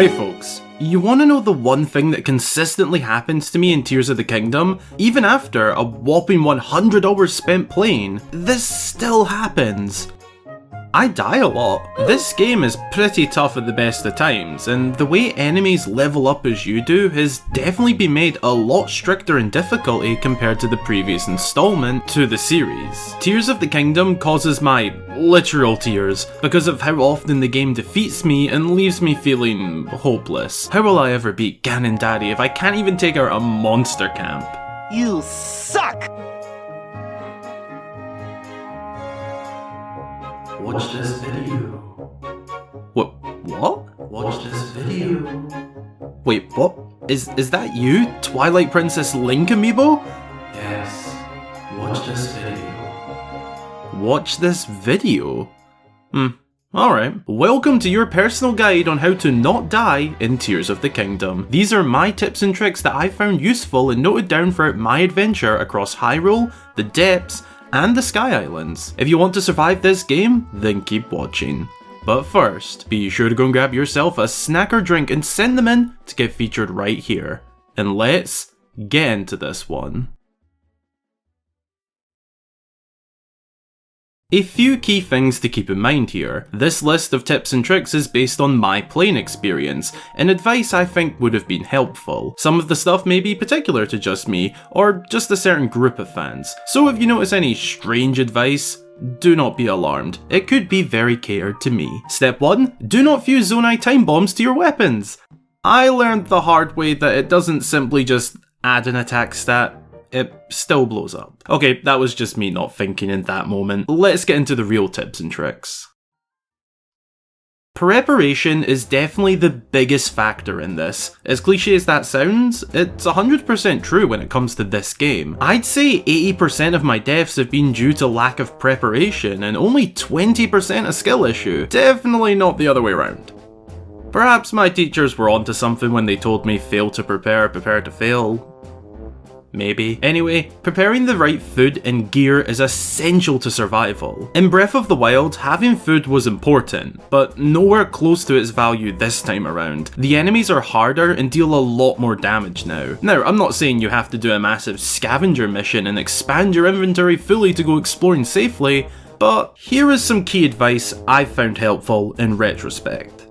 Hey folks, you wanna know the one thing that consistently happens to me in Tears of the Kingdom? Even after a whopping 100 hours spent playing, this still happens. I die a lot. This game is pretty tough at the best of times, and the way enemies level up as you do has definitely been made a lot stricter in difficulty compared to the previous installment to the series. Tears of the Kingdom causes my literal tears because of how often the game defeats me and leaves me feeling hopeless. How will I ever beat Ganon Daddy if I can't even take out a monster camp? You suck! Watch this video. What? Watch this video. Wait, what? Is that you, Twilight Princess Link amiibo? Yes. Watch this video. Watch this video? Alright. Welcome to your personal guide on how to not die in Tears of the Kingdom. These are my tips and tricks that I found useful and noted down throughout my adventure across Hyrule, the Depths, and the Sky Islands. If you want to survive this game, then keep watching. But first, be sure to go and grab yourself a snack or drink and send them in to get featured right here. And let's get into this one. A few key things to keep in mind here. This list of tips and tricks is based on my playing experience, and advice I think would have been helpful. Some of the stuff may be particular to just me, or just a certain group of fans. So if you notice any strange advice, do not be alarmed. It could be very catered to me. Step 1. Do not fuse Zonai time bombs to your weapons. I learned the hard way that it doesn't simply just add an attack stat. It still blows up. Okay, that was just me not thinking in that moment. Let's get into the real tips and tricks. Preparation is definitely the biggest factor in this. As cliche as that sounds, it's 100% true when it comes to this game. I'd say 80% of my deaths have been due to lack of preparation and only 20% a skill issue. Definitely not the other way around. Perhaps my teachers were onto something when they told me fail to prepare, prepare to fail. Maybe. Anyway, preparing the right food and gear is essential to survival. In Breath of the Wild, having food was important, but nowhere close to its value this time around. The enemies are harder and deal a lot more damage now. Now, I'm not saying you have to do a massive scavenger mission and expand your inventory fully to go exploring safely, but here is some key advice I've found helpful in retrospect.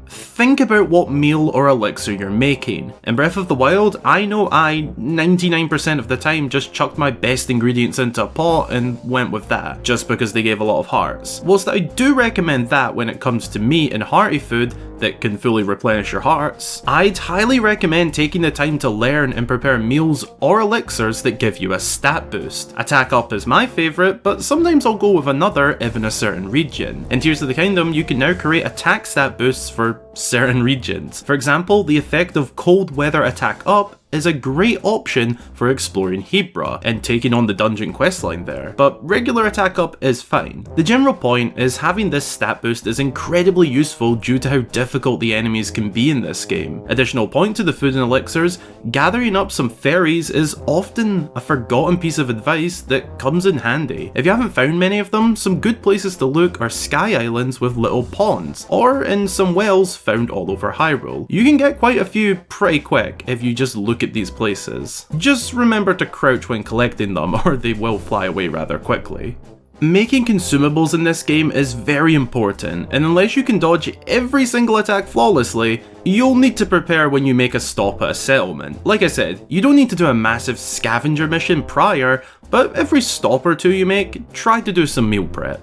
Think about what meal or elixir you're making. In Breath of the Wild, I know I, 99% of the time, just chucked my best ingredients into a pot and went with that, just because they gave a lot of hearts. Whilst I do recommend that when it comes to meat and hearty food that can fully replenish your hearts, I'd highly recommend taking the time to learn and prepare meals or elixirs that give you a stat boost. Attack Up is my favourite, but sometimes I'll go with another if in a certain region. In Tears of the Kingdom, you can now create attack stat boosts for certain regions. For example, the effect of Cold Weather Attack Up is a great option for exploring Hebra and taking on the dungeon questline there, but regular attack up is fine. The general point is having this stat boost is incredibly useful due to how difficult the enemies can be in this game. Additional point to the food and elixirs, gathering up some fairies is often a forgotten piece of advice that comes in handy. If you haven't found many of them, some good places to look are Sky Islands with little ponds, or in some wells found all over Hyrule. You can get quite a few pretty quick if you just look at these places. Just remember to crouch when collecting them or they will fly away rather quickly. Making consumables in this game is very important, and unless you can dodge every single attack flawlessly, you'll need to prepare when you make a stop at a settlement. Like I said, you don't need to do a massive scavenger mission prior, but every stop or two you make, try to do some meal prep.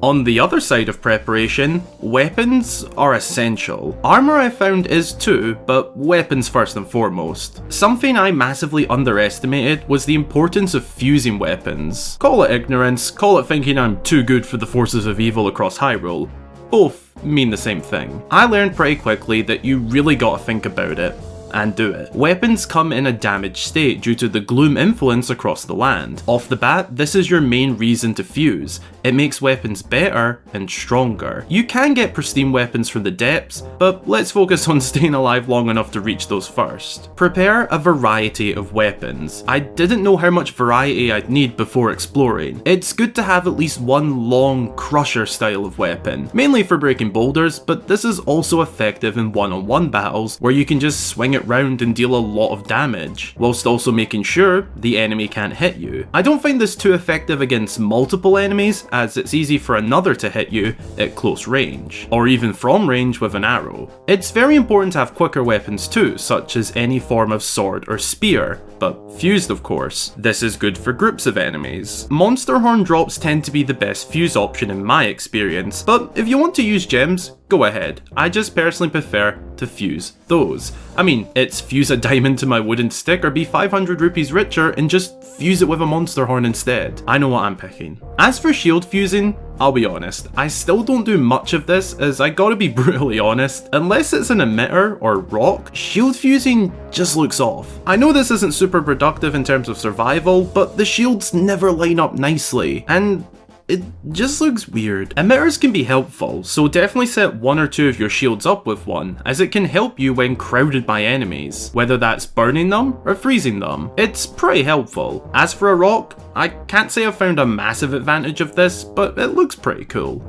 On the other side of preparation, weapons are essential. Armor I found is too, but weapons first and foremost. Something I massively underestimated was the importance of fusing weapons. Call it ignorance, call it thinking I'm too good for the forces of evil across Hyrule. Both mean the same thing. I learned pretty quickly that you really gotta think about it. and do it. Weapons come in a damaged state due to the gloom influence across the land. Off the bat, this is your main reason to fuse. It makes weapons better and stronger. You can get pristine weapons from the depths, but let's focus on staying alive long enough to reach those first. Prepare a variety of weapons. I didn't know how much variety I'd need before exploring. It's good to have at least one long crusher style of weapon, mainly for breaking boulders, but this is also effective in one-on-one battles where you can just swing it round and deal a lot of damage, whilst also making sure the enemy can't hit you. I don't find this too effective against multiple enemies, as it's easy for another to hit you at close range, or even from range with an arrow. It's very important to have quicker weapons too, such as any form of sword or spear, but fused of course. This is good for groups of enemies. Monster horn drops tend to be the best fuse option in my experience, but if you want to use gems, go ahead. I just personally prefer to fuse those. I mean, it's fuse a diamond to my wooden stick or be 500 rupees richer and just fuse it with a monster horn instead. I know what I'm picking. As for shield fusing, I'll be honest, I still don't do much of this, as I gotta be brutally honest. Unless it's an emitter or rock, shield fusing just looks off. I know this isn't super productive in terms of survival, but the shields never line up nicely, and it just looks weird. Emitters can be helpful, so definitely set one or two of your shields up with one, as it can help you when crowded by enemies, whether that's burning them or freezing them. It's pretty helpful. As for a rock, I can't say I've found a massive advantage of this, but it looks pretty cool.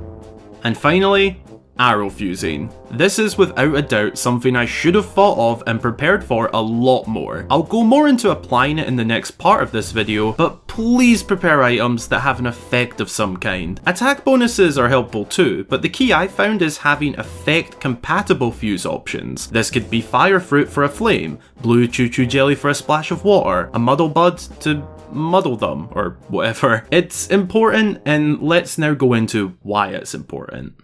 And finally, arrow fusing. This is without a doubt something I should have thought of and prepared for a lot more. I'll go more into applying it in the next part of this video, but please prepare items that have an effect of some kind. Attack bonuses are helpful too, but the key I found is having effect compatible fuse options. This could be fire fruit for a flame, blue choo choo jelly for a splash of water, a muddle bud to muddle them, or whatever. It's important, and let's now go into why it's important.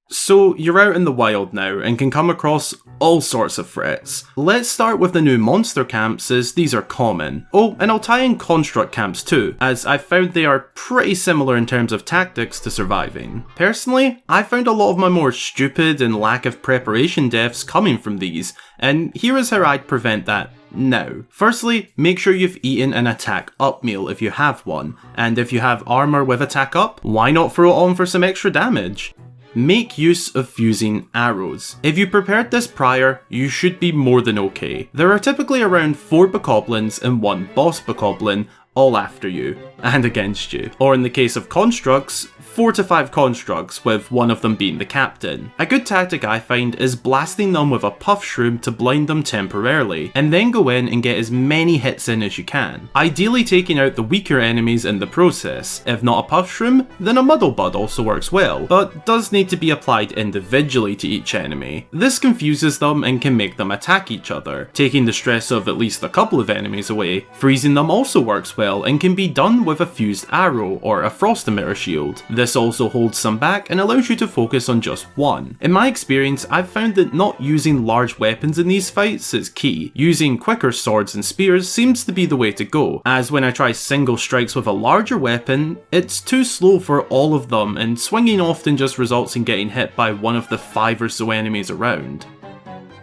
So you're out in the wild now and can come across all sorts of threats. Let's start with the new monster camps, as these are common. Oh, and I'll tie in construct camps too, as I found they are pretty similar in terms of tactics to surviving. Personally, I found a lot of my more stupid and lack of preparation deaths coming from these, and here is how I'd prevent that now. Firstly, make sure you've eaten an attack up meal if you have one, and if you have armor with attack up, why not throw it on for some extra damage? Make use of fusing arrows. If you prepared this prior, you should be more than okay. There are typically around 4 bokoblins and 1 boss bokoblin, all after you, and against you. Or in the case of constructs, 4 to 5 constructs, with one of them being the captain. A good tactic I find is blasting them with a puff shroom to blind them temporarily, and then go in and get as many hits in as you can. Ideally taking out the weaker enemies in the process. If not a puff shroom, then a muddle bud also works well, but does need to be applied individually to each enemy. This confuses them and can make them attack each other, taking the stress of at least a couple of enemies away. Freezing them also works well and can be done with a fused arrow or a frost emitter shield. This also holds some back and allows you to focus on just one. In my experience, I've found that not using large weapons in these fights is key. Using quicker swords and spears seems to be the way to go, as when I try single strikes with a larger weapon, it's too slow for all of them, and swinging often just results in getting hit by one of the 5 or so enemies around.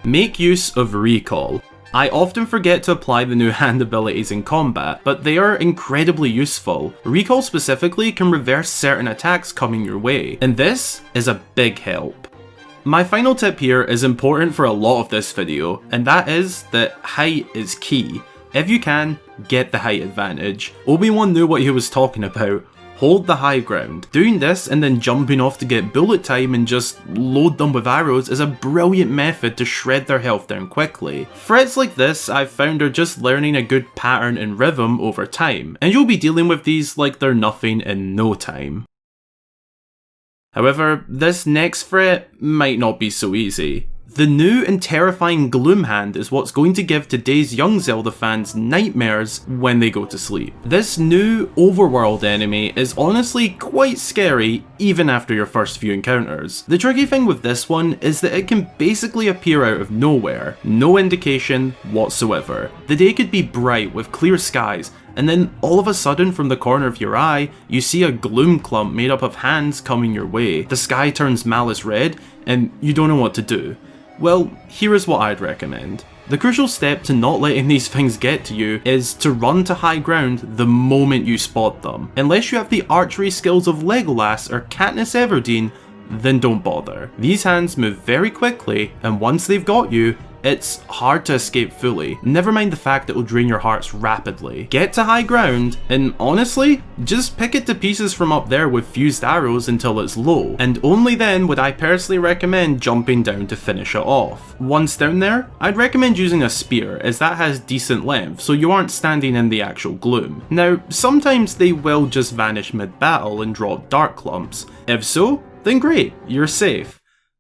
Make use of recall. I often forget to apply the new hand abilities in combat, but they are incredibly useful. Recall specifically can reverse certain attacks coming your way, and this is a big help. My final tip here is important for a lot of this video, and that is that height is key. If you can, get the height advantage. Obi-Wan knew what he was talking about. Hold the high ground. Doing this and then jumping off to get bullet time and just load them with arrows is a brilliant method to shred their health down quickly. Threats like this I've found are just learning a good pattern and rhythm over time, and you'll be dealing with these like they're nothing in no time. However, this next threat might not be so easy. The new and terrifying Gloom Hand is what's going to give today's young Zelda fans nightmares when they go to sleep. This new overworld enemy is honestly quite scary even after your first few encounters. The tricky thing with this one is that it can basically appear out of nowhere, no indication whatsoever. The day could be bright with clear skies, and then all of a sudden from the corner of your eye, you see a gloom clump made up of hands coming your way. The sky turns malice red, and you don't know what to do. Well, here is what I'd recommend. The crucial step to not letting these things get to you is to run to high ground the moment you spot them. Unless you have the archery skills of Legolas or Katniss Everdeen, then don't bother. These hands move very quickly, and once they've got you, it's hard to escape fully, never mind the fact it will drain your hearts rapidly. Get to high ground, and honestly, just pick it to pieces from up there with fused arrows until it's low, and only then would I personally recommend jumping down to finish it off. Once down there, I'd recommend using a spear, as that has decent length, so you aren't standing in the actual gloom. Now, sometimes they will just vanish mid-battle and drop dark clumps. If so, then great, you're safe.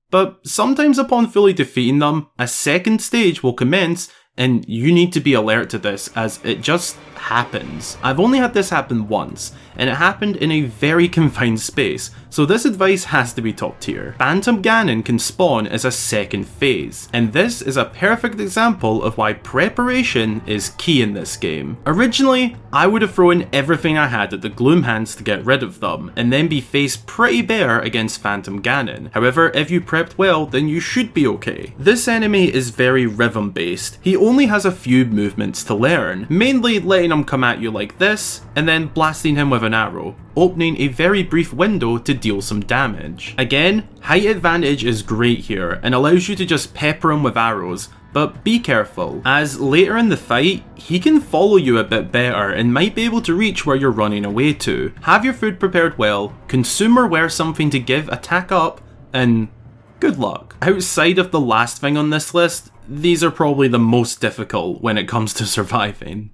But sometimes upon fully defeating them, a second stage will commence, and you need to be alert to this as it just happens. I've only had this happen once, and it happened in a very confined space, so this advice has to be top tier. Phantom Ganon can spawn as a second phase, and this is a perfect example of why preparation is key in this game. Originally, I would have thrown everything I had at the Gloom Hands to get rid of them, and then be faced pretty bare against Phantom Ganon. However, if you prepped well, then you should be okay. This enemy is very rhythm based. He only has a few movements to learn, mainly letting him come at you like this, and then blasting him with an arrow, opening a very brief window to deal some damage. Again, height advantage is great here, and allows you to just pepper him with arrows, but be careful, as later in the fight, he can follow you a bit better and might be able to reach where you're running away to. Have your food prepared well, consume or wear something to give attack up, and good luck. Outside of the last thing on this list, these are probably the most difficult when it comes to surviving.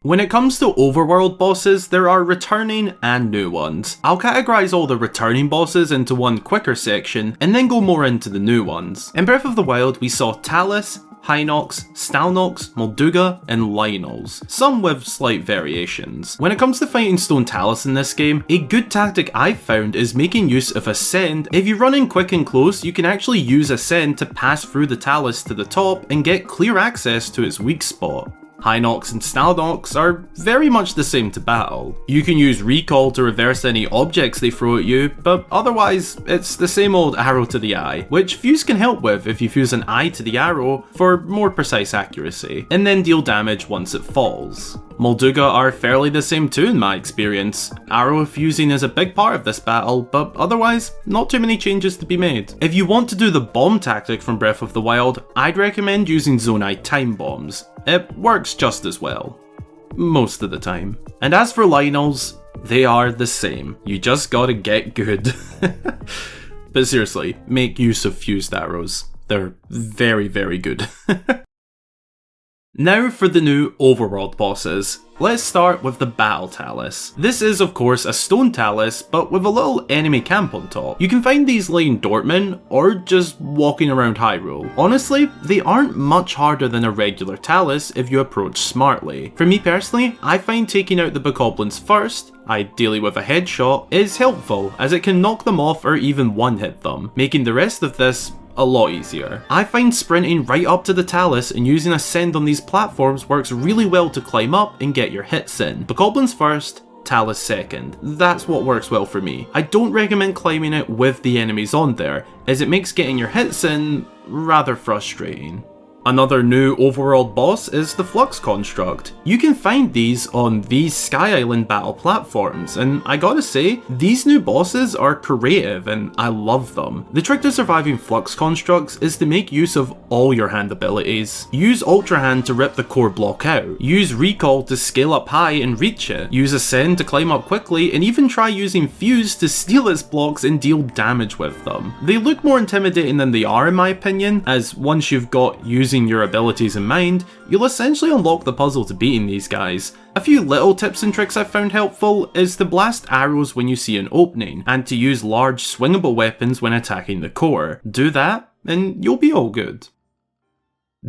When it comes to overworld bosses, there are returning and new ones. I'll categorise all the returning bosses into one quicker section, and then go more into the new ones. In Breath of the Wild, we saw Talus, Hinox, Stalnox, Molduga, and Lynels, some with slight variations. When it comes to fighting Stone Talus in this game, a good tactic I've found is making use of Ascend. If you run in quick and close, you can actually use Ascend to pass through the Talus to the top and get clear access to its weak spot. Hinox and Stalnox are very much the same to battle. You can use Recall to reverse any objects they throw at you, but otherwise it's the same old arrow to the eye, which Fuse can help with if you fuse an eye to the arrow for more precise accuracy, and then deal damage once it falls. Molduga are fairly the same too in my experience. Arrow fusing is a big part of this battle, but otherwise, not too many changes to be made. If you want to do the bomb tactic from Breath of the Wild, I'd recommend using Zonai Time Bombs. It works just as well. Most of the time. And as for Lynels, they are the same. You just gotta get good. But seriously, make use of fused arrows. They're very, very good. Now for the new overworld bosses. Let's start with the Battle Talus. This is of course a stone talus, but with a little enemy camp on top. You can find these lying Dortmund, or just walking around Hyrule. Honestly, they aren't much harder than a regular talus if you approach smartly. For me personally, I find taking out the bokoblins first, ideally with a headshot, is helpful, as it can knock them off or even one-hit them, making the rest of this a lot easier. I find sprinting right up to the talus and using Ascend on these platforms works really well to climb up and get your hits in. Bokoblins first, talus second. That's what works well for me. I don't recommend climbing it with the enemies on there, as it makes getting your hits in rather frustrating. Another new overworld boss is the Flux Construct. You can find these on these Sky Island battle platforms, and I gotta say, these new bosses are creative and I love them. The trick to surviving Flux Constructs is to make use of all your hand abilities. Use Ultra Hand to rip the core block out, use Recall to scale up high and reach it, use Ascend to climb up quickly, and even try using Fuse to steal its blocks and deal damage with them. They look more intimidating than they are in my opinion, as once you've got using your abilities in mind, you'll essentially unlock the puzzle to beating these guys. A few little tips and tricks I've found helpful is to blast arrows when you see an opening, and to use large swingable weapons when attacking the core. Do that, and you'll be all good.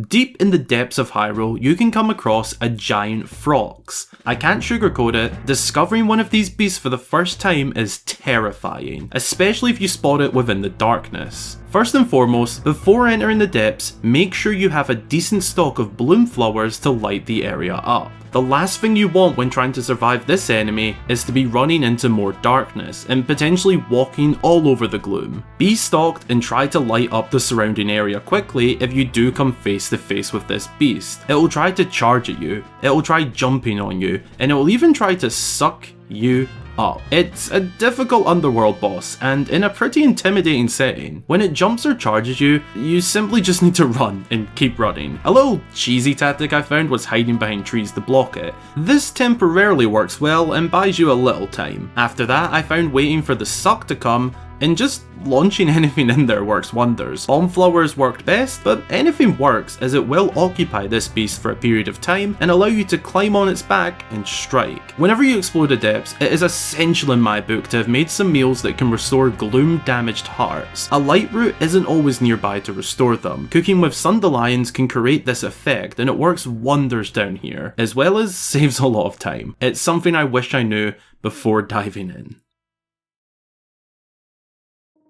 Deep in the depths of Hyrule, you can come across a giant Phrox. I can't sugarcoat it, discovering one of these beasts for the first time is terrifying, especially if you spot it within the darkness. First and foremost, before entering the depths, make sure you have a decent stock of bloom flowers to light the area up. The last thing you want when trying to survive this enemy is to be running into more darkness and potentially walking all over the gloom. Be stalked and try to light up the surrounding area quickly if you do come face to face with this beast. It will try to charge at you, it will try jumping on you, and it will even try to suck you up. It's a difficult underworld boss and in a pretty intimidating setting. When it jumps or charges you, you simply just need to run and keep running. A little cheesy tactic I found was hiding behind trees to block it. This temporarily works well and buys you a little time. After that, I found waiting for the suck to come and just launching anything in there works wonders. Bomb flowers worked best, but anything works as it will occupy this beast for a period of time and allow you to climb on its back and strike. Whenever you explore the depths, it is essential in my book to have made some meals that can restore gloom damaged hearts. A light root isn't always nearby to restore them. Cooking with Sundelions can create this effect and it works wonders down here, as well as saves a lot of time. It's something I wish I knew before diving in.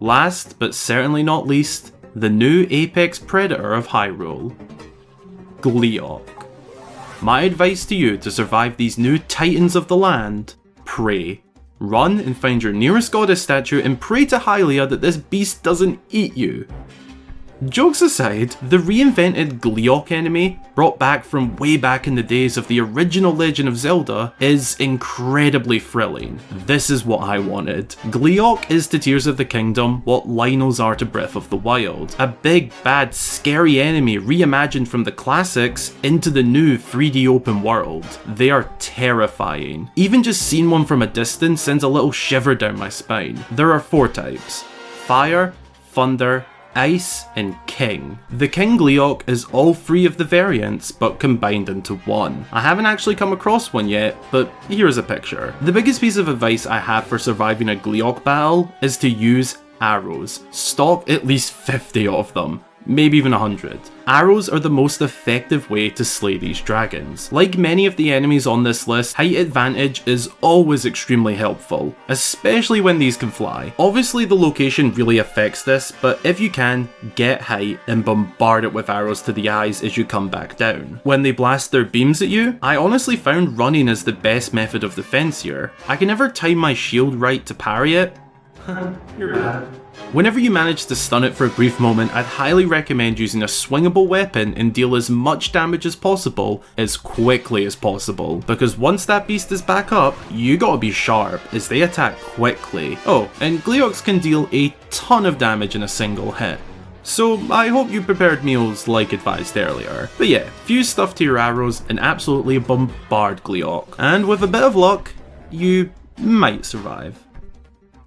Last, but certainly not least, the new apex predator of Hyrule, Gleeok. My advice to you to survive these new titans of the land: pray. Run and find your nearest goddess statue and pray to Hylia that this beast doesn't eat you. Jokes aside, the reinvented Gleeok enemy, brought back from way back in the days of the original Legend of Zelda, is incredibly thrilling. This is what I wanted. Gleeok is to Tears of the Kingdom what Lynels are to Breath of the Wild. A big, bad, scary enemy reimagined from the classics into the new 3D open world. They are terrifying. Even just seeing one from a distance sends a little shiver down my spine. There are 4 types: Fire, Thunder, Ice, and King. The King Gleeok is all 3 of the variants, but combined into one. I haven't actually come across one yet, but here's a picture. The biggest piece of advice I have for surviving a Gleeok battle is to use arrows. Stock at least 50 of them. Maybe even 100. Arrows are the most effective way to slay these dragons. Like many of the enemies on this list, height advantage is always extremely helpful, especially when these can fly. Obviously the location really affects this, but if you can, get height and bombard it with arrows to the eyes as you come back down. When they blast their beams at you, I honestly found running is the best method of defense here. I can never time my shield right to parry it. You're bad. Whenever you manage to stun it for a brief moment, I'd highly recommend using a swingable weapon and deal as much damage as possible, as quickly as possible, because once that beast is back up, you gotta be sharp, as they attack quickly. Oh, and Gleeoks can deal a ton of damage in a single hit. So I hope you prepared meals like advised earlier. But yeah, fuse stuff to your arrows and absolutely bombard Gleeok. And with a bit of luck, you might survive.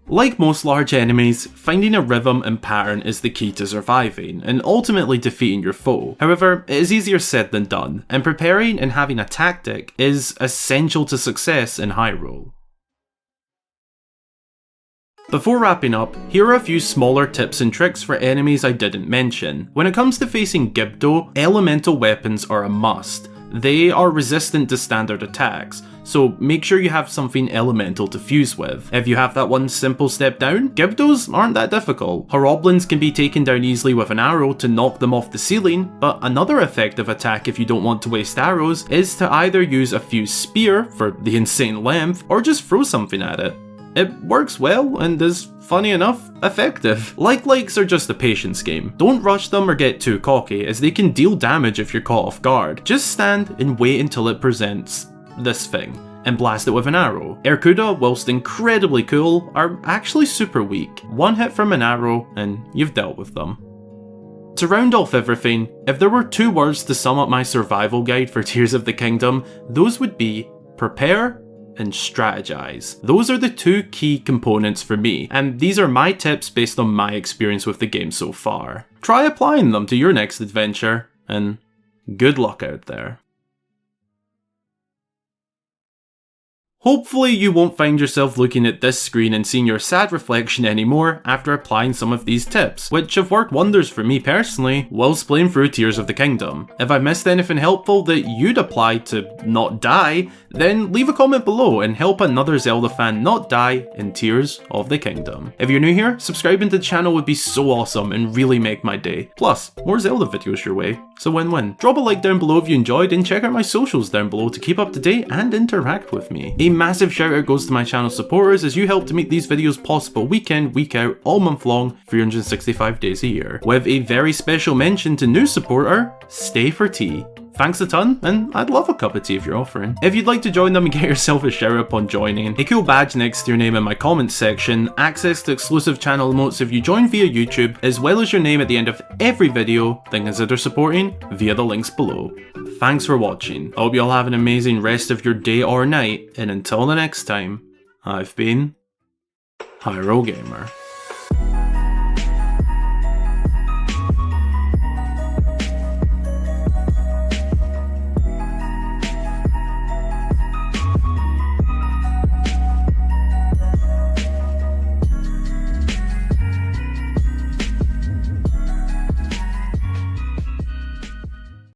Like most large enemies, finding a rhythm and pattern is the key to surviving, and ultimately defeating your foe. However, it is easier said than done, and preparing and having a tactic is essential to success in Hyrule. Before wrapping up, here are a few smaller tips and tricks for enemies I didn't mention. When it comes to facing Gibdo, elemental weapons are a must. They are resistant to standard attacks, so make sure you have something elemental to fuse with. If you have that one simple step down, Gibdos aren't that difficult. Horoblins can be taken down easily with an arrow to knock them off the ceiling, but another effective attack if you don't want to waste arrows is to either use a fused spear for the insane length, or just throw something at it. It works well and is, funny enough, effective. Likes are just a patience game. Don't rush them or get too cocky, as they can deal damage if you're caught off guard. Just stand and wait until it presents this thing, and blast it with an arrow. Erkuda, whilst incredibly cool, are actually super weak. One hit from an arrow and you've dealt with them. To round off everything, if there were 2 words to sum up my survival guide for Tears of the Kingdom, those would be prepare and strategize. Those are the 2 key components for me, and these are my tips based on my experience with the game so far. Try applying them to your next adventure, and good luck out there. Hopefully you won't find yourself looking at this screen and seeing your sad reflection anymore after applying some of these tips, which have worked wonders for me personally whilst playing through Tears of the Kingdom. If I missed anything helpful that you'd apply to not die, then leave a comment below and help another Zelda fan not die in Tears of the Kingdom. If you're new here, subscribing to the channel would be so awesome and really make my day. Plus, more Zelda videos your way. It's a win-win. Drop a like down below if you enjoyed, and check out my socials down below to keep up to date and interact with me. A massive shout out goes to my channel supporters, as you help to make these videos possible week in, week out, all month long, 365 days a year. With a very special mention to new supporter, Stay for Tea. Thanks a ton, and I'd love a cup of tea if you're offering. If you'd like to join them and get yourself a shout out upon joining, a cool badge next to your name in my comments section, access to exclusive channel emotes if you join via YouTube, as well as your name at the end of every video, then consider supporting via the links below. Thanks for watching. I hope you all have an amazing rest of your day or night, and until the next time, I've been Hyrule Gamer.